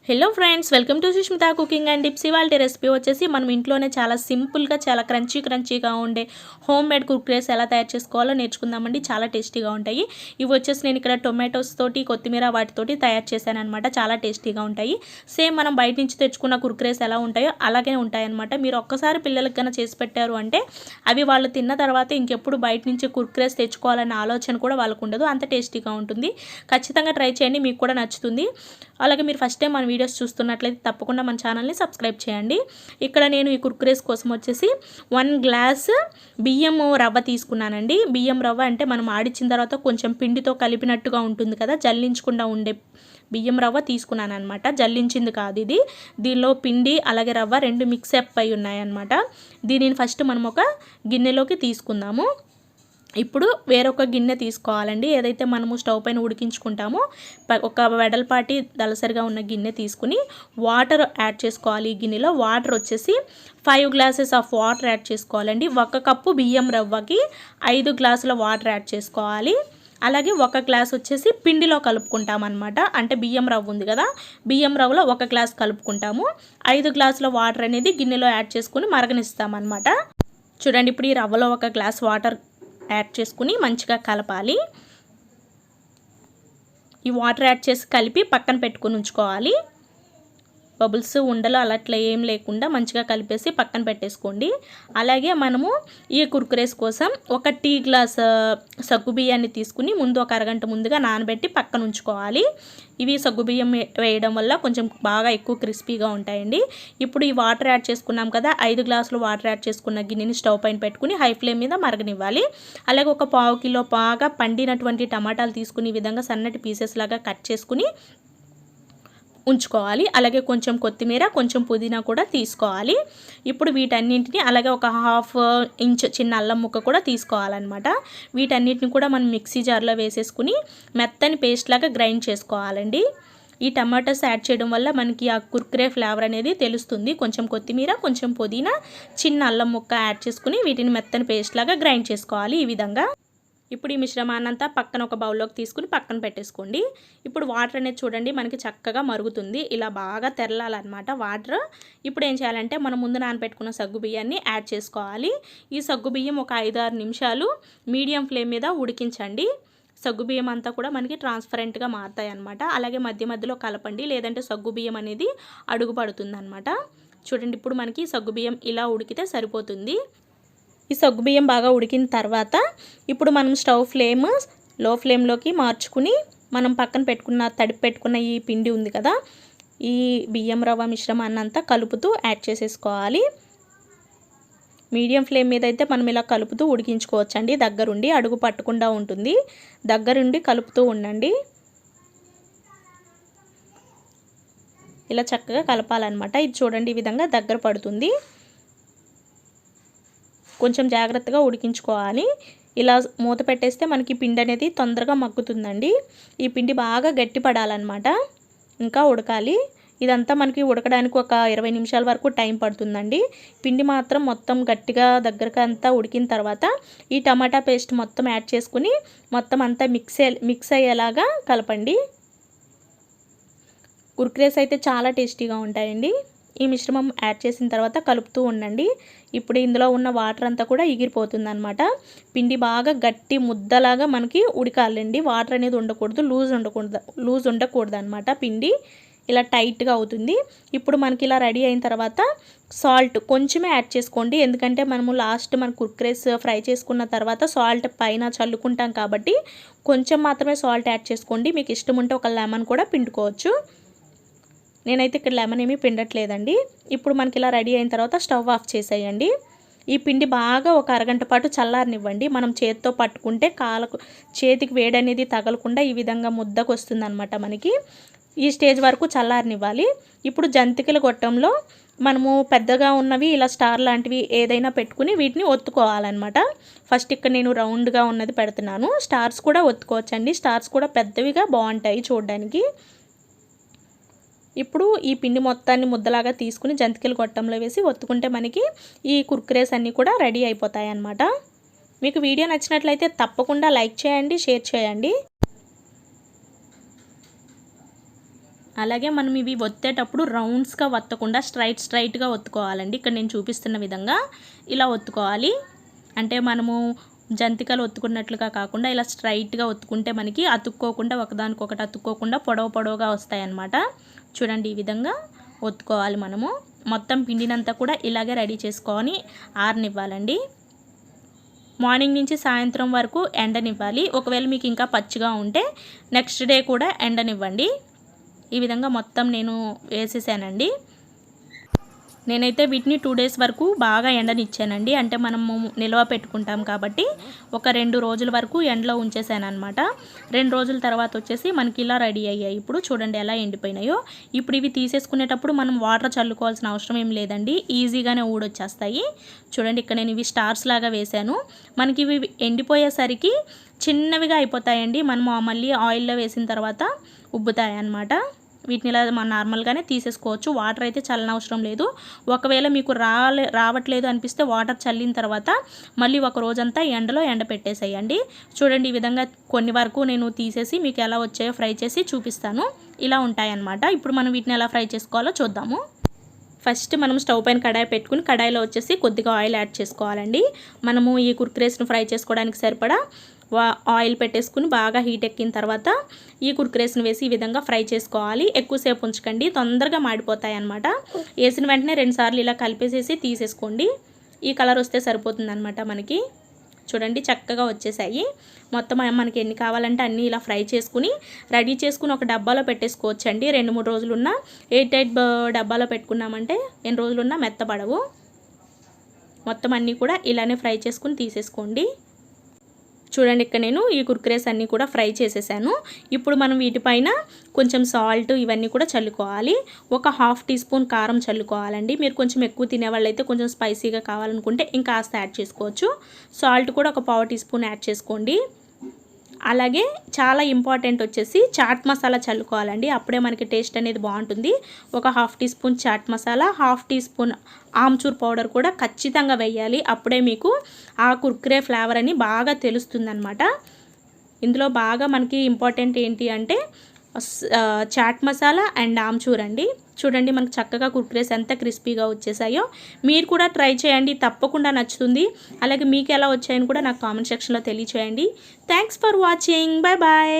Hello friends, welcome to Sushmita cooking and tips. ఇవాళ recipe వచ్చేసి మనం ఇంట్లోనే చాలా సింపుల్గా చాలా క్రంచీగా ఉండే హోమ్ మేడ్ కుర్కురేస్ ఎలా తయారు చేసుకోవాలో నేర్చుకుందామండి. చాలా టేస్టీగా ఉంటాయి. ఇవి వచ్చేసి నేను ఇక్కడ టొమాటోస్ తోటి కొత్తిమీర వాటితోటి తయారు చేశాను అనమాట. చాలా టేస్టీగా ఉంటాయి. సేమ్ మనం బయట నుంచి తెచ్చుకున్న కుర్కురేస్ ఎలా ఉంటాయో అలాగే ఉంటాయన్నమాట. మీరు ఒక్కసారి పిల్లలకి కన్నా చేసి పెట్టారు అంటే అవి వాళ్ళు తిన్న తర్వాత ఇంకెప్పుడు బయట నుంచి కుర్కురేస్ తెచ్చుకోవాలన్న ఆలోచన కూడా వాళ్ళకు ఉండదు. అంత టేస్టీగా ఉంటుంది. ఖచ్చితంగా ట్రై చేయండి, మీకు కూడా నచ్చుతుంది. అలాగే మీరు ఫస్ట్ టైం మన వీడియోస్ చూస్తున్నట్లయితే తప్పకుండా మన ఛానల్ని సబ్స్క్రైబ్ చేయండి. ఇక్కడ నేను ఈ కుర్కురేస్ కోసం వచ్చేసి 1 గ్లాస్ బియ్యం రవ్వ తీసుకున్నానండి. బియ్యం రవ్వ అంటే మనం ఆడిచ్చిన తర్వాత కొంచెం పిండితో కలిపినట్టుగా ఉంటుంది కదా, జల్లించకుండా ఉండే బియ్యం రవ్వ తీసుకున్నాను అనమాట. జల్లించింది కాదు ఇది. దీనిలో పిండి అలాగే రవ్వ 2 మిక్స్ అయి ఉన్నాయన్నమాట. దీనిని ఫస్ట్ మనం ఒక గిన్నెలోకి తీసుకుందాము. ఇప్పుడు వేరొక గిన్నె తీసుకోవాలండి. ఏదైతే మనము స్టవ్ పైన ఉడికించుకుంటామో ఒక వెడల్పాటి దళసరిగా ఉన్న గిన్నె తీసుకుని వాటర్ యాడ్ చేసుకోవాలి. ఈ గిన్నెలో వాటర్ వచ్చేసి 5 గ్లాసెస్ ఆఫ్ వాటర్ యాడ్ చేసుకోవాలండి. 1 కప్పు బియ్యం రవ్వకి 5 గ్లాసుల వాటర్ యాడ్ చేసుకోవాలి. అలాగే 1 గ్లాస్ వచ్చేసి పిండిలో కలుపుకుంటాం అనమాట. అంటే బియ్యం రవ్వ ఉంది కదా, బియ్యం రవ్వలో 1 గ్లాస్ కలుపుకుంటాము. 5 గ్లాసుల వాటర్ అనేది గిన్నెలో యాడ్ చేసుకుని మరగనిస్తామన్నమాట. చూడండి, ఇప్పుడు ఈ రవ్వలో 1 గ్లాస్ వాటర్ యాడ్ చేసుకుని మంచిగా కలపాలి. ఈ వాటర్ యాడ్ చేసి కలిపి పక్కన పెట్టుకుని ఉంచుకోవాలి. బబుల్స్ ఉండలు అట్లా ఏం లేకుండా మంచిగా కలిపేసి పక్కన పెట్టేసుకోండి. అలాగే మనము ఈ కుర్కురేస్ కోసం 1 టీ గ్లాస్ సగ్గుబియ్యాన్ని తీసుకుని ముందు ఒక అరగంట ముందుగా నానబెట్టి పక్కన ఉంచుకోవాలి. ఇవి సగ్గుబియ్యం వేయడం వల్ల కొంచెం బాగా ఎక్కువ క్రిస్పీగా ఉంటాయండి. ఇప్పుడు ఈ వాటర్ యాడ్ చేసుకున్నాం కదా, 5 గ్లాసులు వాటర్ యాడ్ చేసుకున్న గిన్నెని స్టవ్ పైన పెట్టుకుని హై ఫ్లేమ్ మీద మరగనివ్వాలి. అలాగే ఒక 1/2 కిలో బాగా పండినటువంటి టమాటాలు తీసుకుని ఈ విధంగా సన్నటి పీసెస్ లాగా కట్ చేసుకుని ఉంచుకోవాలి. అలాగే కొంచెం కొత్తిమీర, కొంచెం పుదీనా కూడా తీసుకోవాలి. ఇప్పుడు వీటన్నింటిని అలాగే ఒక 1/2 ఇంచ్ చిన్న అల్లం ముక్క కూడా తీసుకోవాలన్నమాట. వీటన్నిటిని కూడా మనం మిక్సీ జార్లో వేసేసుకుని మెత్తని పేస్ట్ లాగా గ్రైండ్ చేసుకోవాలండి. ఈ టమాటోస్ యాడ్ చేయడం వల్ల మనకి ఆ కుర్కురే ఫ్లేవర్ అనేది తెలుస్తుంది. కొంచెం కొత్తిమీర, కొంచెం పుదీనా, చిన్న అల్లం ముక్క యాడ్ చేసుకుని వీటిని మెత్తని పేస్ట్ లాగా గ్రైండ్ చేసుకోవాలి ఈ విధంగా. ఇప్పుడు ఈ మిశ్రమాన్నంతా పక్కన ఒక బౌల్లోకి తీసుకుని పక్కన పెట్టేసుకోండి. ఇప్పుడు వాటర్ అనేది చూడండి మనకి చక్కగా మరుగుతుంది. ఇలా బాగా తెరలాలన్నమాట వాటర్. ఇప్పుడు ఏం చేయాలంటే మనం ముందు నానబెట్టుకున్న సగ్గు బియ్యాన్ని యాడ్ చేసుకోవాలి. ఈ సగ్గు బియ్యం ఒక 5-6 నిమిషాలు మీడియం ఫ్లేమ్ మీద ఉడికించండి. సగ్గు బియ్యం అంతా కూడా మనకి ట్రాన్స్పరెంట్గా మారుతాయి అన్నమాట. అలాగే మధ్య మధ్యలో కలపండి, లేదంటే సగ్గు బియ్యం అనేది అడుగు పడుతుంది అన్నమాట. చూడండి, ఇప్పుడు మనకి సగ్గు బియ్యం ఇలా ఉడికితే సరిపోతుంది. ఈ సగ్గుబియ్యం బాగా ఉడికిన తర్వాత ఇప్పుడు మనం స్టవ్ ఫ్లేమ్ లో ఫ్లేమ్లోకి మార్చుకుని మనం పక్కన తడిపి పెట్టుకున్న ఈ పిండి ఉంది కదా, ఈ బియ్యం రవ్వ మిశ్రమాన్ని అంతా కలుపుతూ యాడ్ చేసేసుకోవాలి. మీడియం ఫ్లేమ్ మీద అయితే మనం ఇలా కలుపుతూ ఉడికించుకోవచ్చండి. దగ్గరుండి అడుగు పట్టకుండా ఉంటుంది. దగ్గరుండి కలుపుతూ ఉండండి. ఇలా చక్కగా కలపాలన్నమాట. ఇది చూడండి, ఈ విధంగా దగ్గర పడుతుంది. కొంచెం జాగ్రత్తగా ఉడికించుకోవాలి. ఇలా మూత పెట్టేస్తే మనకి పిండి అనేది తొందరగా మగ్గుతుందండి. ఈ పిండి బాగా గట్టి పడాలన్నమాట, ఇంకా ఉడకాలి. ఇదంతా మనకి ఉడకడానికి ఒక 20 నిమిషాల వరకు టైం పడుతుందండి. పిండి మాత్రం మొత్తం గట్టిగా దగ్గరగా అంతా ఉడికిన తర్వాత ఈ టమాటా పేస్ట్ మొత్తం యాడ్ చేసుకుని మొత్తం అంతా మిక్స్ అయ్యేలాగా కలపండి. కుర్కురేస్ అయితే చాలా టేస్టీగా ఉంటాయండి. ఈ మిశ్రమం యాడ్ చేసిన తర్వాత కలుపుతూ ఉండండి. ఇప్పుడు ఇందులో ఉన్న వాటర్ అంతా కూడా ఎగిరిపోతుంది అనమాట. పిండి బాగా గట్టి ముద్దలాగా మనకి ఉడకాలండి. వాటర్ అనేది ఉండకూడదు, లూజ్ ఉండకూడదు అనమాట. పిండి ఇలా టైట్గా అవుతుంది. ఇప్పుడు మనకి ఇలా రెడీ అయిన తర్వాత సాల్ట్ కొంచెమే యాడ్ చేసుకోండి. ఎందుకంటే మనము లాస్ట్ మన కుర్కురేస్ ఫ్రై చేసుకున్న తర్వాత సాల్ట్ పైన చల్లుకుంటాం కాబట్టి కొంచెం మాత్రమే సాల్ట్ యాడ్ చేసుకోండి. మీకు ఇష్టం ఉంటే ఒక లెమన్ కూడా పిండుకోవచ్చు. నేనైతే ఇక్కడ లెమన్ ఏమీ పిండట్లేదండి. ఇప్పుడు మనకి ఇలా రెడీ అయిన తర్వాత స్టవ్ ఆఫ్ చేసేయండి. ఈ పిండి బాగా ఒక అరగంట పాటు చల్లారనివ్వండి. మనం చేతితో పట్టుకుంటే చేతికి వేడి అనేది తగలకుండా ఈ విధంగా ముద్దకు వస్తుంది అనమాట మనకి. ఈ స్టేజ్ వరకు చల్లారనివ్వాలి. ఇప్పుడు జంతికల గొట్టంలో మనము పెద్దగా ఉన్నవి ఇలా స్టార్ లాంటివి ఏదైనా పెట్టుకుని వీటిని ఒత్తుకోవాలన్నమాట. ఫస్ట్ ఇక్కడ నేను రౌండ్గా ఉన్నది పెడుతున్నాను. స్టార్స్ కూడా ఒత్తుకోవచ్చండి. స్టార్స్ కూడా పెద్దవిగా బాగుంటాయి చూడడానికి. ఇప్పుడు ఈ పిండి మొత్తాన్ని ముద్దలాగా తీసుకుని జంతికల గొట్టంలో వేసి ఒత్తుకుంటే మనకి ఈ కుర్కురేస్ అన్నీ కూడా రెడీ అయిపోతాయి అన్నమాట. మీకు వీడియో నచ్చినట్లయితే తప్పకుండా లైక్ చేయండి, షేర్ చేయండి. అలాగే మనం ఇవి ఒత్తేటప్పుడు రౌండ్స్గా ఒత్తకుండా స్ట్రైట్గా ఒత్తుకోవాలండి. ఇక్కడ నేను చూపిస్తున్న విధంగా ఇలా ఒత్తుకోవాలి. అంటే మనము జంతికలు ఒత్తుకున్నట్లుగా కాకుండా ఇలా స్ట్రైట్గా ఒత్తుకుంటే మనకి అతుక్కోకుండా ఒకదానికొకటి అతుక్కోకుండా పొడవుగా వస్తాయన్నమాట. చూడండి ఈ విధంగా ఒత్తుకోవాలి మనము. మొత్తం పిండినంతా కూడా ఇలాగే రెడీ చేసుకొని ఆరనివ్వాలండి. మార్నింగ్ నుంచి సాయంత్రం వరకు ఎండనివ్వాలి. ఒకవేళ మీకు ఇంకా పచ్చిగా ఉంటే నెక్స్ట్ డే కూడా ఎండనివ్వండి. ఈ విధంగా మొత్తం నేను వేసేసానండి. నేనైతే వీటిని 2 డేస్ వరకు బాగా ఎండనిచ్చానండి. అంటే మనము నిల్వ పెట్టుకుంటాం కాబట్టి ఒక 2 రోజుల వరకు ఎండలో ఉంచేసాను అనమాట. 2 రోజుల తర్వాత వచ్చేసి మనకి ఇలా రెడీ అయ్యాయి. ఇప్పుడు చూడండి ఎలా ఎండిపోయినాయో. ఇప్పుడు ఇవి తీసేసుకునేటప్పుడు మనం వాటర్ చల్లుకోవాల్సిన అవసరం ఏం లేదండి. ఈజీగానే ఊడొచ్చేస్తాయి. చూడండి ఇక్కడ నేను ఇవి స్టార్స్ లాగా వేశాను. మనకి ఇవి ఎండిపోయేసరికి చిన్నవిగా అయిపోతాయండి. మనము మళ్ళీ ఆయిల్లో వేసిన తర్వాత ఉబ్బుతాయి అన్నమాట. వీటిని ఇలా మనం నార్మల్గానే తీసేసుకోవచ్చు. వాటర్ అయితే చల్లనవసరం లేదు. ఒకవేళ మీకు రావట్లేదు అనిపిస్తే వాటర్ చల్లిన తర్వాత మళ్ళీ ఒక రోజంతా ఎండలో ఎండపెట్టేసేయండి. చూడండి ఈ విధంగా కొన్ని వరకు నేను తీసేసి మీకు ఎలా వచ్చాయో ఫ్రై చేసి చూపిస్తాను. ఇలా ఉంటాయన్నమాట. ఇప్పుడు మనం వీటిని ఎలా ఫ్రై చేసుకోవాలో చూద్దాము. ఫస్ట్ మనం స్టవ్ పైన కడాయి పెట్టుకుని కడాయిలో వచ్చేసి కొద్దిగా ఆయిల్ యాడ్ చేసుకోవాలండి. మనము ఈ కుర్కురేస్ను ఫ్రై చేసుకోవడానికి సరిపడా ఆయిల్ పెట్టేసుకుని బాగా హీట్ ఎక్కిన తర్వాత ఈ కుర్కురేస్ని వేసి ఈ విధంగా ఫ్రై చేసుకోవాలి. ఎక్కువసేపు ఉంచకండి, తొందరగా మాడిపోతాయి అన్నమాట. వేసిన వెంటనే 2 సార్లు ఇలా కలిపేసేసి తీసేసుకోండి. ఈ కలర్ వస్తే సరిపోతుందన్నమాట మనకి. చూడండి చక్కగా వచ్చేసాయి. మొత్తం మనకి ఎన్ని కావాలంటే అన్నీ ఇలా ఫ్రై చేసుకుని రెడీ చేసుకుని ఒక డబ్బాలో పెట్టేసుకోవచ్చండి. 2-3 రోజులున్నా ఎయిట్ డబ్బాలో పెట్టుకున్నామంటే ఎన్ని రోజులున్నా మెత్తబడవు. మొత్తం అన్నీ కూడా ఇలానే ఫ్రై చేసుకుని తీసేసుకోండి. చూడండి ఇక్కడ నేను ఈ కుర్కురేస్ అన్నీ కూడా ఫ్రై చేసేసాను. ఇప్పుడు మనం వీటిపైన కొంచెం సాల్ట్ ఇవన్నీ కూడా చల్లుకోవాలి. ఒక 1/2 టీ స్పూన్ కారం చల్లుకోవాలండి. మీరు కొంచెం ఎక్కువ తినేవాళ్ళైతే కొంచెం స్పైసీగా కావాలనుకుంటే ఇంకాస్త యాడ్ చేసుకోవచ్చు. సాల్ట్ కూడా ఒక 1/4 టీ స్పూన్ యాడ్ చేసుకోండి. అలాగే చాలా ఇంపార్టెంట్ వచ్చేసి చాట్ మసాలా చల్లుకోవాలండి. అప్పుడే మనకి టేస్ట్ అనేది బాగుంటుంది. ఒక 1/2 teaspoon chaat masala, 1/2 teaspoon amchur powder కూడా ఖచ్చితంగా వేయాలి. అప్పుడే మీకు ఆ కుర్కురే ఫ్లేవర్ అని బాగా తెలుస్తుందన్నమాట. ఇందులో బాగా మనకి ఇంపార్టెంట్ ఏంటి అంటే చాట్ మసాలా అండ్ ఆమ్చూర్ అండి. చూడండి మనకు చక్కగా కుర్కురేస్ ఎంత క్రిస్పీగా వచ్చేసాయో. మీరు కూడా ట్రై చేయండి, తప్పకుండా నచ్చుతుంది. అలాగే మీకు ఎలా వచ్చాయని కూడా నాకు కామెంట్ సెక్షన్లో తెలియచేయండి. Thanks for watching. Bye bye.